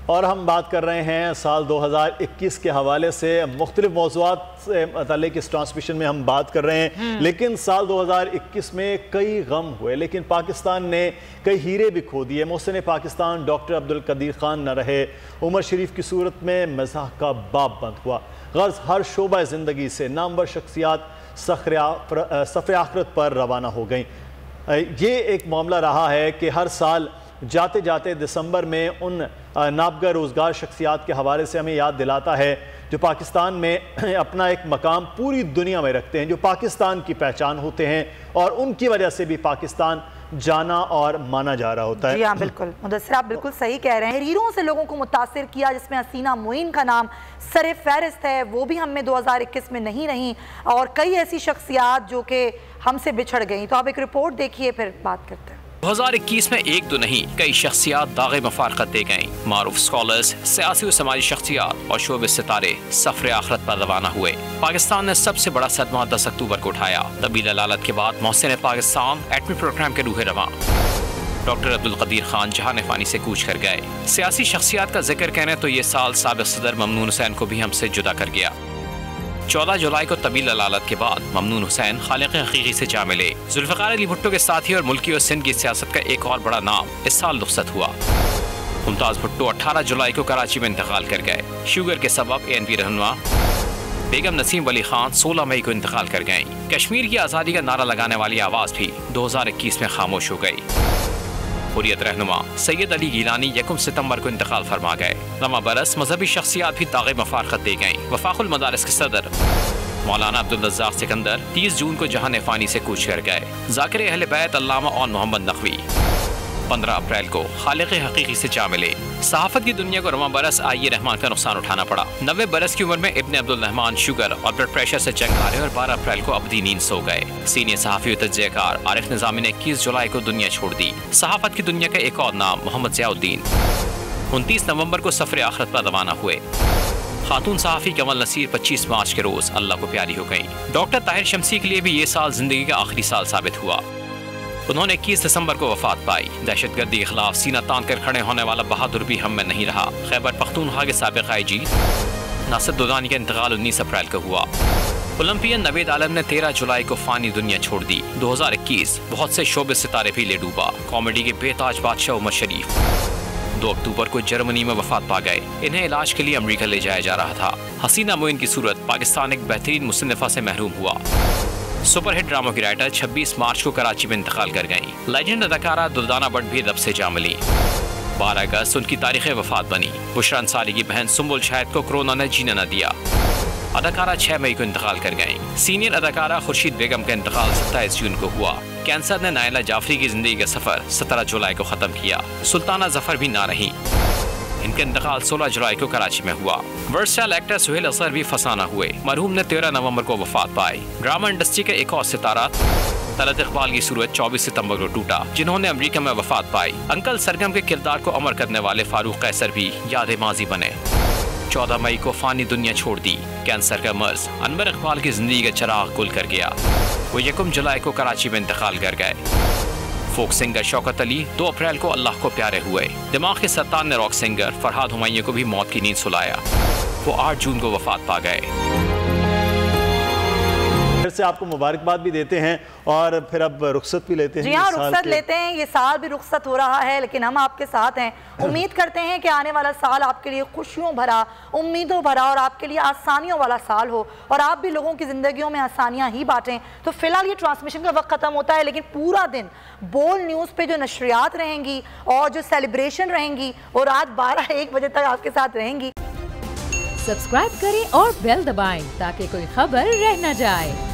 और हम बात कर रहे हैं साल 2021 के हवाले से मुख्तलिफ मौज़ूआत से मतलब इस ट्रांसमिशन में हम बात कर रहे हैं। लेकिन साल 2021 में कई गम हुए, लेकिन पाकिस्तान ने कई हीरे भी खो दिए। मोहसिन पाकिस्तान डॉक्टर अब्दुल कदीर खान न रहे, उमर शरीफ की सूरत में मज़ाह का बाब बंद हुआ। गर्ज हर शोबा ज़िंदगी से नामवर शख्सियात सफ़र आखिरत पर रवाना हो गई। ये एक मामला रहा है कि हर साल जाते जाते दिसंबर में उन नाबगा रोज़गार शख्सियात के हवाले से हमें याद दिलाता है जो पाकिस्तान में अपना एक मकाम पूरी दुनिया में रखते हैं, जो पाकिस्तान की पहचान होते हैं और उनकी वजह से भी पाकिस्तान जाना और माना जा रहा होता है। जी हाँ, बिल्कुल मुदस्सिर, आप बिल्कुल सही कह रहे हैं। हीरों से लोगों को मुतासिर किया, जिसमें हसीना मोइन का नाम सरे फहरिस्त है, वो भी हमें 2021 में नहीं रही, और कई ऐसी शख्सियात जो कि हमसे बिछड़ गई। तो आप एक रिपोर्ट देखिए, फिर बात करते हैं। 2021 में एक दो नहीं कई शख्सियात दागे मफारकत दे गईं। मारूफ स्कॉलर्स, सियासी और समाजी शख्सियात और शोबे सितारे सफर आखिरत पर रवाना हुए। पाकिस्तान ने सबसे बड़ा सदमा 10 अक्टूबर को उठाया। तबील अलालत के बाद मोहसिन पाकिस्तान एटमी प्रोग्राम के रूहे रवां डॉक्टर अब्दुल कदीर खान जहां फानी से कूच कर गए। सियासी शख्सियात का जिक्र करें तो ये साल साबिक सदर ममनून हुसैन को भी हमसे जुदा कर गया। 14 जुलाई को तबील अलालत के बाद ममनून हुसैन खालिक हकीकी से जा मिले। जुल्फ़िकार अली भुट्टो के साथी और मुल्की और सिंध की सियासत का एक और बड़ा नाम इस साल रुखसत हुआ। मुमताज भुट्टो 18 जुलाई को कराची में इंतकाल कर गए। शुगर के सबब ANP रहनुमा बेगम नसीम वली खान 16 मई को इंतकाल कर गयीं। कश्मीर की आज़ादी का नारा लगाने वाली आवाज़ भी 2021 में खामोश हो गई। हुर्रियत रहनुमा सैयद अली गिलानी 1 सितंबर को इंतकाल फरमा गए। रमा बरस मजहबी शख्सियात भी तागे मफारकत दे गईं। वफाकुल मदारिस के सदर मौलाना अब्दुल रज़्ज़ाक़ सिकंदर 30 जून को जहां फानी से कूच कर गए। ज़ाकिर अहले बैत अल्लामा और मोहम्मद नकवी 15 अप्रैल को खालिक हकीकी से जा मिले। सहाफत की दुनिया को रमा बरस आइए रहमान का नुकसान उठाना पड़ा। 90 बरस की उम्र में इब्न अब्दुल रहमान शुगर और ब्लड प्रेशर से जंग हारे और 12 अप्रैल को अबदी नींद सो गए। सीनियर सहाफ़ी और तजज़ियाकार आरिफ निज़ामी ने 21 जुलाई को दुनिया छोड़ दी। सहाफत की दुनिया का एक और नाम मोहम्मद ज़ियाउद्दीन 29 नवंबर को सफर आखिरत पर रवाना हुए। खातून सहाफ़ी कमल नसीर 25 मार्च के रोज अल्लाह को प्यारी हो गयी। डॉक्टर ताहिर शमसी के लिए भी ये साल जिंदगी का आखिरी साल साबित हुआ। उन्होंने 21 दिसंबर को वफात पाई। दहशतगर्दी के खिलाफ सीना तान कर खड़े होने वाला बहादुर भी हम में नहीं रहा। खैबर पख्तूनख्वा के साबिक IG नासिर दुदानी का इंतकाल 19 अप्रैल को हुआ। ओलंपियन नवेद आलम ने 13 जुलाई को फानी दुनिया छोड़ दी। 2021 बहुत से शोबे सितारे भी ले डूबा। कॉमेडी के बेताज बादशाह उमर शरीफ 2 अक्टूबर को जर्मनी में वफात पा गए। इन्हें इलाज के लिए अमेरिका ले जाया जा रहा था। हसीना मोइन की सूरत पाकिस्तान एक बेहतरीन मुसन्निफा से महरूम हुआ। सुपरहिट ड्रामों की राइटर 26 मार्च को कराची में इंतकाल कर गईं। लेजेंड अदाकारा दुर्दाना भट्ट भी रब से जा मिली। 12 अगस्त उनकी तारीख वफात बनी। बुशरा अंसारी की बहन सुम्बुल शाहिद को कोरोना ने जीने न दिया। अदाकारा 6 मई को इंतकाल कर गईं। सीनियर अदाकारा खुर्शीद बेगम का इंतकाल 27 जून को हुआ। कैंसर ने नायला जाफरी की जिंदगी का सफर 17 जुलाई को खत्म किया। सुल्ताना जफर भी ना रही। इनका इंतकाल 16 जुलाई को कराची में हुआ। वर्सटाइल एक्टर सुहेल असगर भी फसाना हुए। मरहूम ने 13 नवंबर को वफात पाई। ड्रामा इंडस्ट्री का एक और सितारा तलत इकबाल की सूरत 24 सितंबर को टूटा, जिन्होंने अमेरिका में वफात पाई। अंकल सरगम के किरदार को अमर करने वाले फारूक कैसर भी याद माजी बने। 14 मई को फानी दुनिया छोड़ दी। कैंसर का मर्ज अनवर इकबाल की जिंदगी का चिराग गुल कर गया। वो 1 जुलाई को कराची में इंतकाल कर गए। फोक सिंगर शौकत अली 2 अप्रैल को अल्लाह को प्यारे हुए। दिमाग के सरतान ने रॉक सिंगर फरहाद हुमायूं को भी मौत की नींद सुलाया। वो 8 जून को वफात पा गए। फिर से आपको मुबारकबाद भी देते हैं और फिर अब रुखसत भी लेते हैं। जी हाँ, रुखसत लेते हैं। ये साल भी रुखसत हो रहा है, लेकिन हम आपके साथ हैं। उम्मीद करते हैं कि आने वाला साल आपके लिए खुशियों भरा, उम्मीदों भरा और आपके लिए आसानियों वाला साल हो, और आप भी लोगों की जिंदगियों में आसानियां ही बांटें। तो फिलहाल ये ट्रांसमिशन का वक्त खत्म होता है, लेकिन पूरा दिन बोल न्यूज़ पे जो नशरियात रहेंगी और जो सेलिब्रेशन रहेंगी वो रात 12-1 बजे तक आपके साथ रहेंगी। सब्सक्राइब करें और बेल दबाएं ताकि कोई खबर रह न जाए।